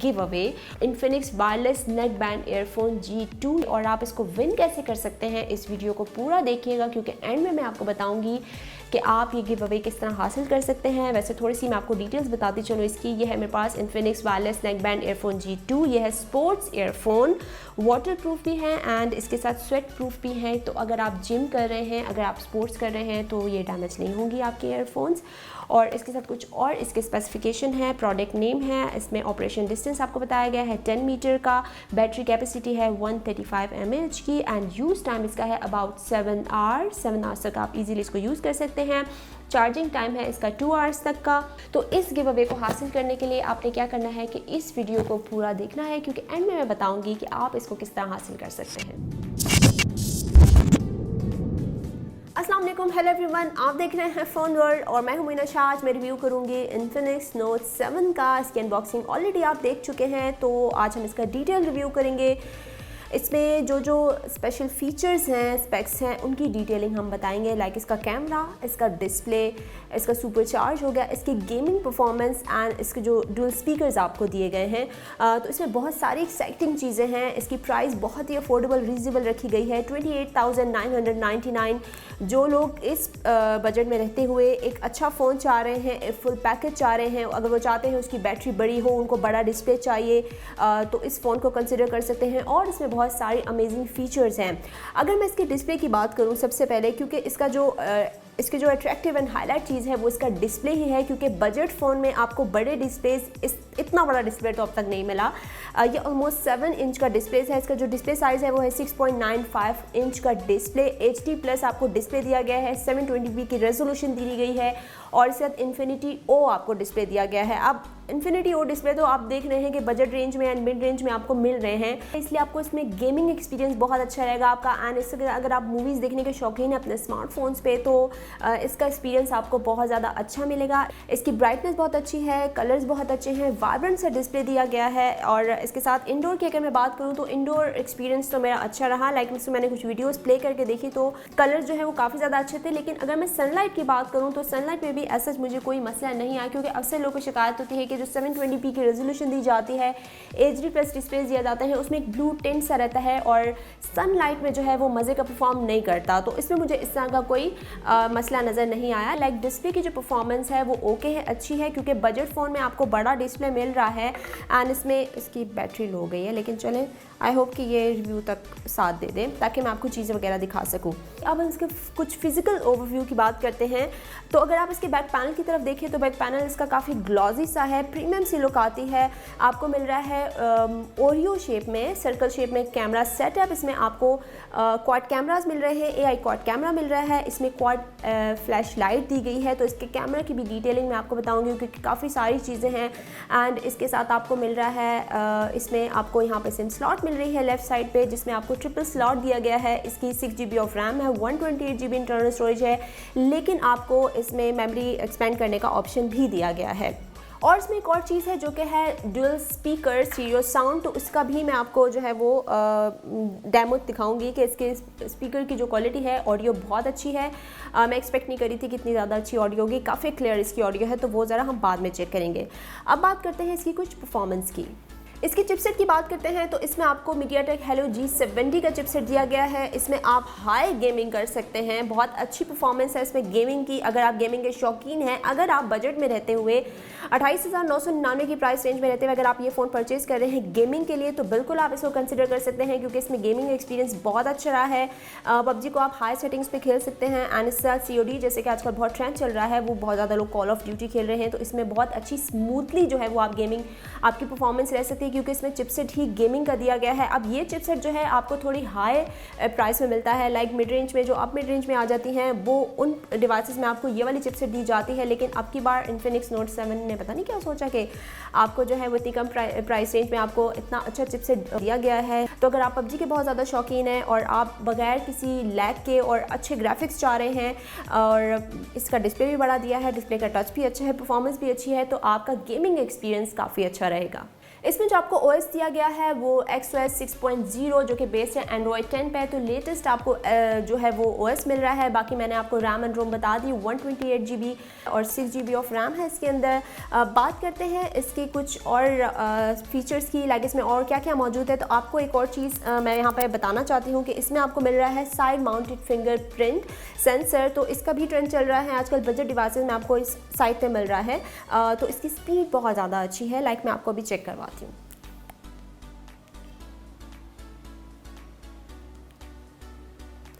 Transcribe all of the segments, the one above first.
Give away Infinix wireless neck band earphone G2। और आप इसको विन कैसे कर सकते हैं, इस वीडियो को पूरा देखिएगा क्योंकि एंड में मैं आपको बताऊंगी कि आप ये गिव अवे किस तरह हासिल कर सकते हैं। वैसे थोड़ी सी मैं आपको डिटेल्स बताती चलूँ इसकी। ये है मेरे पास Infinix wireless neck band earphone G2। ये है स्पोर्ट्स ईयरफोन, वाटर प्रूफ भी है एंड इसके साथ स्वेट प्रूफ भी है। तो अगर आप जिम कर रहे हैं, अगर आप स्पोर्ट्स कर रहे हैं तो ये डैमेज नहीं होंगी आपके ईयरफोन्स। और इसके साथ कुछ और इसके स्पेसिफिकेशन है, प्रोडक्ट नेम है, इसमें ऑपरेशन डिस्टेंस आपको बताया गया है 10 मीटर का, बैटरी कैपेसिटी है 135 mAh की एंड यूज़ टाइम इसका है अबाउट 7 आवर्स तक आप इजीली इसको यूज़ कर सकते हैं। चार्जिंग टाइम है इसका 2 आवर्स तक का। तो इस गिव अवे को हासिल करने के लिए आपने क्या करना है कि इस वीडियो को पूरा देखना है क्योंकि एंड में मैं बताऊंगी कि आप इसको किस तरह हासिल कर सकते हैं। अस्सलाम वालेकुम, हेलो एवरीवन, आप देख रहे हैं फ़ोन वर्ल्ड और मैं हूं मीना शाह। आज मैं रिव्यू करूंगी इन्फिनिक्स नोट 7 का। इसकी अनबॉक्सिंग ऑलरेडी आप देख चुके हैं, तो आज हम इसका डिटेल रिव्यू करेंगे। इसमें जो स्पेशल फीचर्स हैं, स्पेक्स हैं, उनकी डिटेलिंग हम बताएंगे। लाइक इसका कैमरा, इसका डिस्प्ले, इसका सुपर चार्ज हो गया, इसकी गेमिंग परफॉर्मेंस एंड इसके जो डुअल स्पीकर्स आपको दिए गए हैं। तो इसमें बहुत सारी एक्साइटिंग चीज़ें हैं। इसकी प्राइस बहुत ही अफोर्डेबल, रीजनेबल रखी गई है 28,999। जो लोग इस बजट में रहते हुए एक अच्छा फ़ोन चाह रहे हैं, एक फुल पैकेज चाह रहे हैं, अगर वो चाहते हैं उसकी बैटरी बड़ी हो, उनको बड़ा डिस्प्ले चाहिए, तो इस फ़ोन को कंसिडर कर सकते हैं। और इसमें बहुत सारी अमेजिंग फीचर्स हैं। अगर मैं इसके डिस्प्ले की बात करूं सबसे पहले, क्योंकि इसके जो अट्रैक्टिव एंड हाईलाइट चीज़ है वो इसका डिस्प्ले ही है, क्योंकि बजट फ़ोन में आपको बड़े डिस्प्लेस, इतना बड़ा डिस्प्ले तो अब तक नहीं मिला। ये ऑलमोस्ट 7 इंच का डिस्प्ले है। इसका जो डिस्प्ले साइज़ है वो है 6.95 इंच का डिस्प्ले। HD+ आपको डिस्प्ले दिया गया है, 720p की रेजोल्यूशन दी गई है और इसके साथ इन्फिनिटी O आपको डिस्प्ले दिया गया है। अब इन्फिनिटी O डिस्प्ले तो आप देख रहे हैं कि बजट रेंज में एंड मिड रेंज में आपको मिल रहे हैं, इसलिए आपको इसमें गेमिंग एक्सपीरियंस बहुत अच्छा रहेगा आपका। एंड इससे अगर आप मूवीज़ देखने के शौकीन हैं अपने स्मार्टफोन्स पे, तो इसका एक्सपीरियंस आपको बहुत ज़्यादा अच्छा मिलेगा। इसकी ब्राइटनेस बहुत अच्छी है, कलर्स बहुत अच्छे हैं, वाइब्रेंट सा डिस्प्ले दिया गया है। और इसके साथ इंडोर की अगर मैं बात करूँ तो इंडोर एक्सपीरियंस तो मेरा अच्छा रहा। लाइक इसमें मैंने कुछ वीडियोस प्ले करके देखी तो कलर्स जो है वो काफ़ी ज़्यादा अच्छे थे। लेकिन अगर मैं सनलाइट की बात करूँ तो सनलाइट में भी ऐसा मुझे कोई मसला नहीं आया, क्योंकि अक्सर लोगों को शिकायत होती है कि जो 720p की रेजोल्यूशन दी जाती है, HD+ डिस्प्ले दिया जाता है, उसमें एक ब्लू टिंट सा रहता है और सनलाइट में जो है वो मज़े का परफॉर्म नहीं करता। तो इसमें मुझे इस तरह का कोई मसला नज़र नहीं आया। लाइक डिस्प्ले की जो परफॉर्मेंस है वो ओके है, अच्छी है, क्योंकि बजट फ़ोन में आपको बड़ा डिस्प्ले मिल रहा है। एंड इसमें इसकी बैटरी लो गई है, लेकिन चलें, आई होप कि ये रिव्यू तक साथ दे दें ताकि मैं आपको चीज़ें वगैरह दिखा सकूं। अब इसके कुछ फिजिकल ओवरव्यू की बात करते हैं। तो अगर आप इसके बैक पैनल की तरफ देखें तो बैक पैनल इसका काफ़ी ग्लॉजी सा है, प्रीमियम सी लुक आती है। आपको मिल रहा है ओरियो शेप में, सर्कल शेप में कैमरा सेटअप। इसमें आपको क्वाड कैमरास मिल रहे हैं, AI क्वाड कैमरा मिल रहा है। इसमें क्वाड फ्लैश लाइट दी गई है, तो इसके कैमरा की भी डिटेलिंग मैं आपको बताऊंगी क्योंकि काफ़ी सारी चीज़ें हैं। एंड इसके साथ आपको मिल रहा है इसमें आपको यहाँ पे सिम स्लॉट मिल रही है लेफ्ट साइड पे, जिसमें आपको ट्रिपल स्लॉट दिया गया है। इसकी 6GB ऑफ रैम है, 128GB इंटरनल स्टोरेज है, लेकिन आपको इसमें मेमोरी एक्सपेंड करने का ऑप्शन भी दिया गया है। और इसमें एक और चीज़ है जो कि है डुअल स्पीकर स्टीरियो साउंड। तो उसका भी मैं आपको जो है वो डेमो दिखाऊंगी कि इसके स्पीकर की जो क्वालिटी है, ऑडियो बहुत अच्छी है। मैं एक्सपेक्ट नहीं करी थी कि इतनी ज़्यादा अच्छी ऑडियो होगी, काफ़ी क्लियर इसकी ऑडियो है, तो वो ज़रा हम बाद में चेक करेंगे। अब बात करते हैं इसकी कुछ परफॉर्मेंस की। इसकी चिपसेट की बात करते हैं तो इसमें आपको मीडियाटेक हेलो G70 का चिपसेट दिया गया है। इसमें आप हाई गेमिंग कर सकते हैं, बहुत अच्छी परफॉर्मेंस है इसमें गेमिंग की, अगर आप गेमिंग के शौकीन हैं। अगर आप बजट में रहते हुए 28,999 की प्राइस रेंज में रहते हुए अगर आप ये फ़ोन परचेज़ कर रहे हैं गेमिंग के लिए, तो बिल्कुल आप इसको कंसिडर कर सकते हैं, क्योंकि इसमें गेमिंग एक्सपीरियंस बहुत अच्छा रहा है। PUBG को आप हाई सेटिंग्स पे खेल सकते हैं एंड इसके साथ COD जैसे कि आजकल बहुत ट्रेंड चल रहा है, वो बहुत ज़्यादा लोग कॉल ऑफ ड्यूटी खेल रहे हैं, तो इसमें बहुत अच्छी स्मूथली जो है वो आप गेमिंग आपकी परफॉर्मेंस रह सकती है, क्योंकि इसमें चिपसेट ही गेमिंग का दिया गया है। अब ये चिपसेट जो है आपको थोड़ी हाई प्राइस में मिलता है, लाइक मिड रेंज में, जो आप मिड रेंज में आ जाती हैं वो उन डिवाइसेस में आपको ये वाली चिपसेट दी जाती है। लेकिन अब की बार इन्फिनिक्स नोट 7 ने पता नहीं क्या सोचा कि आपको जो है वो इतनी कम प्राइस रेंज में आपको इतना अच्छा चिपसेट दिया गया है। तो अगर आप PUBG के बहुत ज़्यादा शौकीन हैं और आप बगैर किसी लैग के और अच्छे ग्राफिक्स चाह रहे हैं, और इसका डिस्प्ले भी बड़ा दिया है, डिस्प्ले का टच भी अच्छा है, परफॉर्मेंस भी अच्छी है, तो आपका गेमिंग एक्सपीरियंस काफ़ी अच्छा रहेगा। इसमें जो आपको OS दिया गया है वो XOS 6.0 जो कि बेस्ड है एंड्रॉयड 10 पे, तो लेटेस्ट आपको जो है वो OS मिल रहा है। बाकी मैंने आपको रैम एंड रोम बता दी, 128 GB और 6 GB ऑफ रैम है इसके अंदर। बात करते हैं इसके कुछ और फीचर्स की, लाइक इसमें और क्या क्या मौजूद है। तो आपको एक और चीज़ मैं यहाँ पर बताना चाहती हूँ कि इसमें आपको मिल रहा है साइड माउंटेड फिंगरप्रिंट सेंसर। तो इसका भी ट्रेंड चल रहा है आजकल बजट डिवाइसेस में, आपको इस साइट पे मिल रहा है। तो इसकी स्पीड बहुत ज़्यादा अच्छी है, लाइक मैं आपको अभी चेक करवाती हूँ।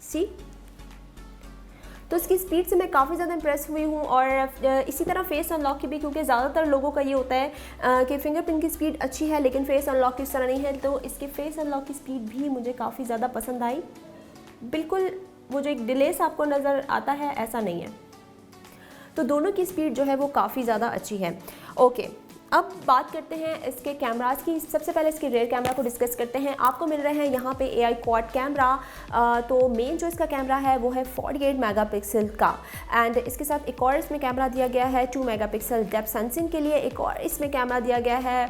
सी, तो इसकी स्पीड से मैं काफ़ी ज़्यादा इंप्रेस हुई हूँ। और इसी तरह फेस अनलॉक की भी, क्योंकि ज़्यादातर लोगों का ये होता है कि फिंगरप्रिंट की स्पीड अच्छी है लेकिन फेस अनलॉक की इस तरह नहीं है। तो इसके फेस अनलॉक की स्पीड भी मुझे काफ़ी ज़्यादा पसंद आई। बिल्कुल वो जो एक डिले सा आपको नज़र आता है ऐसा नहीं है। तो दोनों की स्पीड जो है वो काफ़ी ज़्यादा अच्छी है। ओके, अब बात करते हैं इसके कैमरास की। सबसे पहले इसके रेयर कैमरा को डिस्कस करते हैं। आपको मिल रहे हैं यहाँ पे AI क्वाड कैमरा। तो मेन जो इसका कैमरा है वो है 48 मेगापिक्सल का, एंड इसके साथ एक और इसमें कैमरा दिया गया है 2 मेगापिक्सल डेप्थ सेंसिंग के लिए। एक और इसमें कैमरा दिया गया है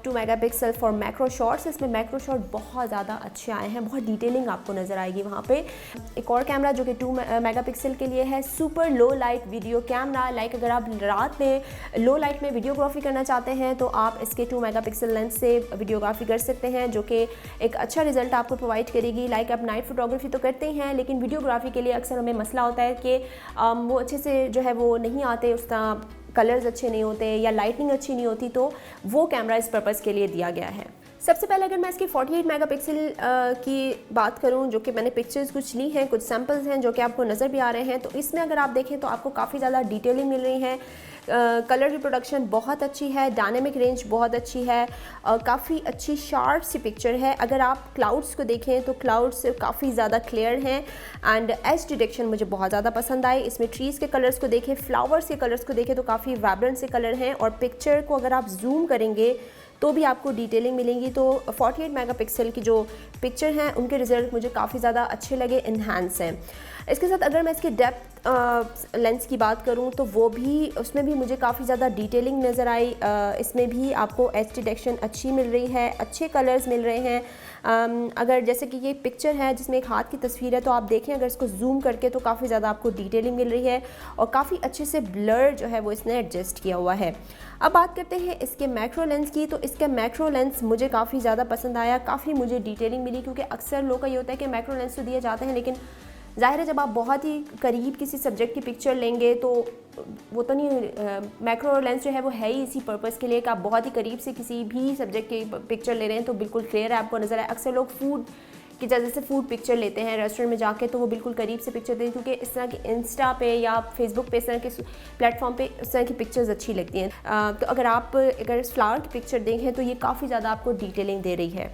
2 मेगापिक्सल फॉर मैक्रो शॉट्स। इसमें मैक्रो शॉट बहुत ज़्यादा अच्छे आए हैं, बहुत डिटेलिंग आपको नज़र आएगी वहाँ पे। एक और कैमरा जो कि 2 मेगापिक्सल के लिए है, सुपर लो लाइट वीडियो कैमरा। लाइक अगर आप रात में लो लाइट में वीडियोग्राफी करना चाहते हैं तो आप इसके 2 मेगापिक्सल लेंस से वीडियोग्राफी कर सकते हैं, जो कि एक अच्छा रिजल्ट आपको प्रोवाइड करेगी। लाइक आप नाइट फोटोग्राफी तो करते ही हैं, लेकिन वीडियोग्राफी के लिए अक्सर हमें मसला होता है कि वो अच्छे से जो है वो नहीं आते, उस तरह कलर्स अच्छे नहीं होते या लाइटिंग अच्छी नहीं होती। तो वो कैमरा इस पर्पज़ के लिए दिया गया है। सबसे पहले अगर मैं इसकी 48 मेगापिक्सल की बात करूं, जो कि मैंने पिक्चर्स कुछ ली हैं, कुछ सैम्पल्स हैं जो कि आपको नज़र भी आ रहे हैं, तो इसमें अगर आप देखें तो आपको काफ़ी ज़्यादा डिटेलिंग मिल रही है। कलर रिप्रोडक्शन बहुत अच्छी है, डायनेमिक रेंज बहुत अच्छी है, काफ़ी अच्छी शार्प सी पिक्चर है। अगर आप क्लाउड्स को देखें तो क्लाउड्स काफ़ी ज़्यादा क्लियर हैं, एंड एज डिटेक्शन मुझे बहुत ज़्यादा पसंद आए। इसमें ट्रीज़ के कलर्स को देखें, फ्लावर्स के कलर्स को देखें तो काफ़ी वाइब्रेंट से कलर हैं, और पिक्चर को अगर आप जूम करेंगे तो भी आपको डिटेलिंग मिलेंगी। तो 48 मेगापिक्सल की जो पिक्चर हैं उनके रिज़ल्ट मुझे काफ़ी ज़्यादा अच्छे लगे, इन्हांस हैं। इसके साथ अगर मैं इसके डेप्थ लेंस की बात करूं तो वो भी, उसमें भी मुझे काफ़ी ज़्यादा डिटेलिंग नज़र आई। इसमें भी आपको एज डिटेक्शन अच्छी मिल रही है, अच्छे कलर्स मिल रहे हैं। अगर जैसे कि ये पिक्चर है जिसमें एक हाथ की तस्वीर है, तो आप देखें अगर इसको जूम करके तो काफ़ी ज़्यादा आपको डिटेलिंग मिल रही है, और काफ़ी अच्छे से ब्लर जो है वो इसने एडजस्ट किया हुआ है। अब बात करते हैं इसके मैक्रो लेंस की। तो इसका मैक्रो लेंस मुझे काफ़ी ज़्यादा पसंद आया, काफ़ी मुझे डिटेलिंग मिली, क्योंकि अक्सर लोग का ये होता है कि मैक्रो लेंस तो दिए जाते हैं, लेकिन ज़ाहिर है जब आप बहुत ही करीब किसी सब्जेक्ट की पिक्चर लेंगे तो वो तो नहीं, मैक्रो लेंस जो है वो है ही इसी पर्पज़ के लिए कि आप बहुत ही करीब से किसी भी सब्जेक्ट की पिक्चर ले रहे हैं तो बिल्कुल क्लियर आपको नज़र आए। अक्सर लोग फूड की जैसे फूड पिक्चर लेते हैं रेस्टोरेंट में जाके, तो वो बिल्कुल करीब से पिक्चर देते हैं, क्योंकि इस तरह की इंस्टा पे या फेसबुक पे इस तरह के प्लेटफॉर्म पे इस तरह की पिक्चर्स अच्छी लगती हैं। तो अगर इस फ्लावर की पिक्चर देखें तो ये काफ़ी ज़्यादा आपको डिटेलिंग दे रही है।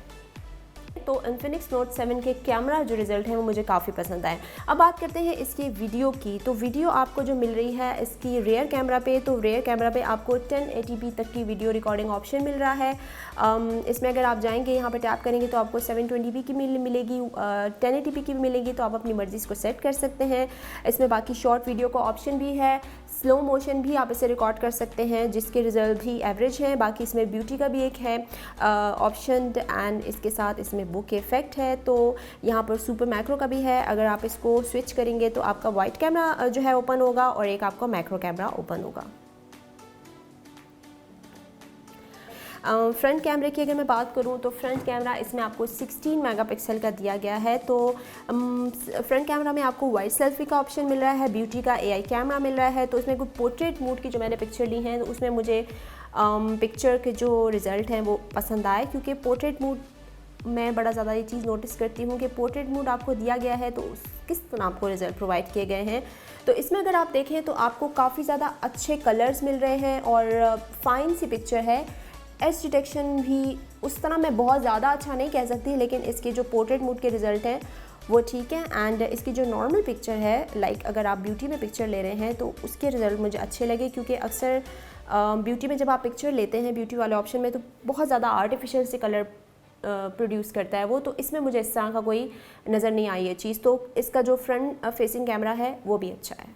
तो इन्फिनिक्स नोट 7 के कैमरा जो रिज़ल्ट है वो मुझे काफ़ी पसंद आए। अब बात करते हैं इसकी वीडियो की। तो वीडियो आपको जो मिल रही है इसकी रेयर कैमरा पे, तो रेयर कैमरा पे आपको 1080p तक की वीडियो रिकॉर्डिंग ऑप्शन मिल रहा है। इसमें अगर आप जाएंगे यहाँ पे टैप करेंगे तो आपको 720p की मिलेगी, 1080p की भी मिलेगी, तो आप अपनी मर्ज़ी इसको सेट कर सकते हैं। इसमें बाकी शॉर्ट वीडियो का ऑप्शन भी है, स्लो मोशन भी आप इसे रिकॉर्ड कर सकते हैं, जिसके रिज़ल्ट भी एवरेज हैं। बाकी इसमें ब्यूटी का भी एक है ऑप्शन, एंड इसके साथ इसमें बुक इफेक्ट है। तो यहाँ पर सुपर मैक्रो का भी है, अगर आप इसको स्विच करेंगे तो आपका वाइट कैमरा जो है ओपन होगा और एक आपका मैक्रो कैमरा ओपन होगा। फ्रंट कैमरे की अगर मैं बात करूं तो फ्रंट कैमरा इसमें आपको 16 मेगापिक्सल का दिया गया है। तो फ्रंट कैमरा में आपको वाइड सेल्फी का ऑप्शन मिल रहा है, ब्यूटी का AI कैमरा मिल रहा है। तो इसमें कोई पोर्ट्रेट मूड की जो मैंने पिक्चर ली हैं तो उसमें मुझे पिक्चर के जो रिज़ल्ट हैं वो पसंद आए, क्योंकि पोर्ट्रेट मूड मैं बड़ा ज़्यादा ये चीज़ नोटिस करती हूँ कि पोर्ट्रेट मूड आपको दिया गया है तो किस तरह आपको रिज़ल्ट प्रोवाइड किए गए हैं। तो इसमें अगर आप देखें तो आपको काफ़ी ज़्यादा अच्छे कलर्स मिल रहे हैं और फाइन सी पिक्चर है। एज डिटेक्शन भी उस तरह मैं बहुत ज़्यादा अच्छा नहीं कह सकती, लेकिन इसके जो पोर्ट्रेट मूड के रिज़ल्ट हैं वो ठीक है। एंड इसकी जो नॉर्मल पिक्चर है, लाइक अगर आप ब्यूटी में पिक्चर ले रहे हैं तो उसके रिज़ल्ट मुझे अच्छे लगे, क्योंकि अक्सर ब्यूटी में जब आप पिक्चर लेते हैं ब्यूटी वाले ऑप्शन में तो बहुत ज़्यादा आर्टिफिशियल से कलर प्रोड्यूस करता है वो, तो इसमें मुझे इस तरह का कोई नज़र नहीं आई है चीज़। तो इसका जो फ्रंट फेसिंग कैमरा है वो भी अच्छा है।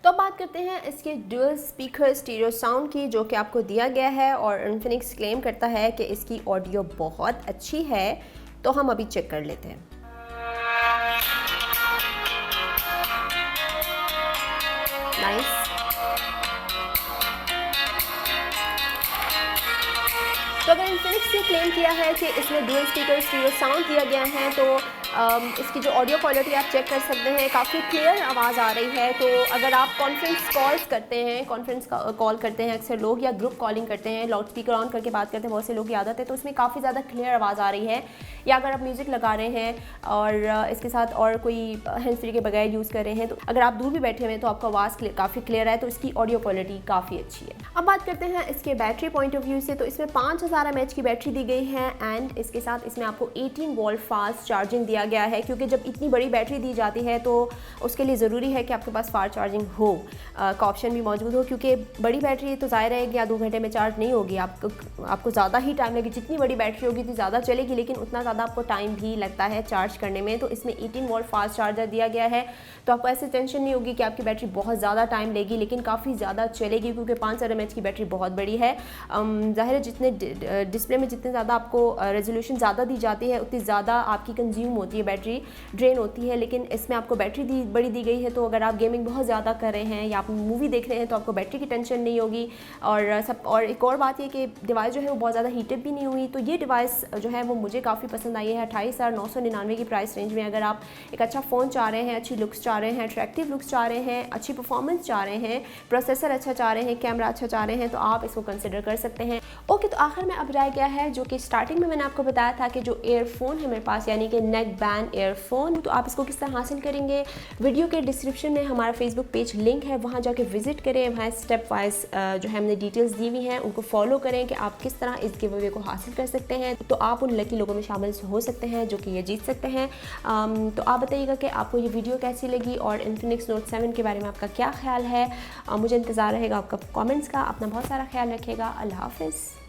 तो अब बात करते हैं इसके डुअल स्पीकर स्टीरियो साउंड की, जो कि आपको दिया गया है और इन्फिनिक्स क्लेम करता है कि इसकी ऑडियो बहुत अच्छी है। तो हम अभी चेक कर लेते हैं। नाइस। तो अगर इन्फिनिक्स ने क्लेम किया है कि इसमें डुअल स्पीकर स्टीरियो साउंड दिया गया है, तो इसकी जो ऑडियो क्वालिटी आप चेक कर सकते हैं, काफ़ी क्लियर आवाज़ आ रही है। तो अगर आप कॉन्फ्रेंस कॉल करते हैं अक्सर लोग, या ग्रुप कॉलिंग करते हैं, लाउड स्पीकर ऑन करके बात करते हैं, बहुत से लोग की आदत है, तो उसमें काफ़ी ज़्यादा क्लियर आवाज़ आ रही है। या अगर आप म्यूज़िक लगा रहे हैं और इसके साथ और कोई हैंड्स फ्री के बगैर यूज़ कर रहे हैं, तो अगर आप दूर भी बैठे हुए हैं तो आपका आवाज़ काफ़ी क्लियर है, तो इसकी ऑडियो क्वालिटी काफ़ी अच्छी है। अब बात करते हैं इसके बैटरी पॉइंट ऑफ व्यू से। तो इसमें 5000 mAh की बैटरी दी गई है एंड इसके साथ इसमें आपको 18 वोल्ट फास्ट चार्जिंग दिया गया है, क्योंकि जब इतनी बड़ी बैटरी दी जाती है तो उसके लिए ज़रूरी है कि आपके पास फास्ट चार्जिंग हो का ऑप्शन भी मौजूद हो, क्योंकि बड़ी बैटरी तो ज़ाहिर है कि 2 घंटे में चार्ज नहीं होगी, आपको ज़्यादा ही टाइम लगेगी। जितनी बड़ी बैटरी होगी उतनी ज़्यादा चलेगी, लेकिन उतना ज़्यादा आपको टाइम भी लगता है चार्ज करने में। तो इसमें 18 वोल्ट फास्ट चार्जर दिया गया है, तो आपको ऐसे टेंशन नहीं होगी कि आपकी बैटरी बहुत ज़्यादा टाइम लेगी, लेकिन काफ़ी ज़्यादा चलेगी, क्योंकि 5000 mAh की बैटरी बहुत बड़ी है। ज़ाहिर है जितने डिस्प्ले में जितने ज़्यादा आपको रेजोल्यूशन ज़्यादा दी जाती है, उतनी ज़्यादा आपकी कंज्यूम होती है, बैटरी ड्रेन होती है। लेकिन इसमें आपको बैटरी बड़ी दी गई है, तो अगर आप गेमिंग बहुत ज़्यादा कर रहे हैं या आप मूवी देख रहे हैं तो आपको बैटरी की टेंशन नहीं होगी। और एक और बात ये कि डिवाइस जो है वो बहुत ज़्यादा हीटअप भी नहीं हुई। तो ये डिवाइस जो है वो मुझे काफ़ी पसंद आई है। 28,999 की प्राइस रेंज में अगर आप एक अच्छा फ़ोन चाह रहे हैं, अच्छी लुक्स चाह रहे हैं, अट्रैक्टिव लुक्स चाह रहे हैं, अच्छी परफॉर्मेंस चाह रहे हैं, प्रोसेसर अच्छा चाह रहे हैं, कैमरा अच्छा चाह रहे हैं, तो आप इसको कंसिडर कर सकते हैं। ओके, तो आखिर में अब रह गया है जो कि स्टार्टिंग में मैंने आपको बताया था कि जो एयरफोन है मेरे पास, यानी कि नेक बैंड एयरफोन, तो आप इसको किस तरह हासिल करेंगे। वीडियो के डिस्क्रिप्शन में हमारा फेसबुक पेज लिंक है, वहाँ जाके विजिट करें। वहाँ स्टेप वाइज जो है हमने डिटेल्स दी हुई हैं, उनको फॉलो करें कि आप किस तरह इस गिव अवे को हासिल कर सकते हैं। तो आप उन लकी लोगों में शामिल हो सकते हैं जो कि ये जीत सकते हैं। तो आप बताइएगा कि आपको ये वीडियो कैसी लगी और इन्फिनिक्स नोट 7 के बारे में आपका क्या ख्याल है। मुझे इंतज़ार रहेगा आपका कमेंट्स का। अपना बहुत सारा ख्याल रखिएगा। अल्लाह हाफ़िज़।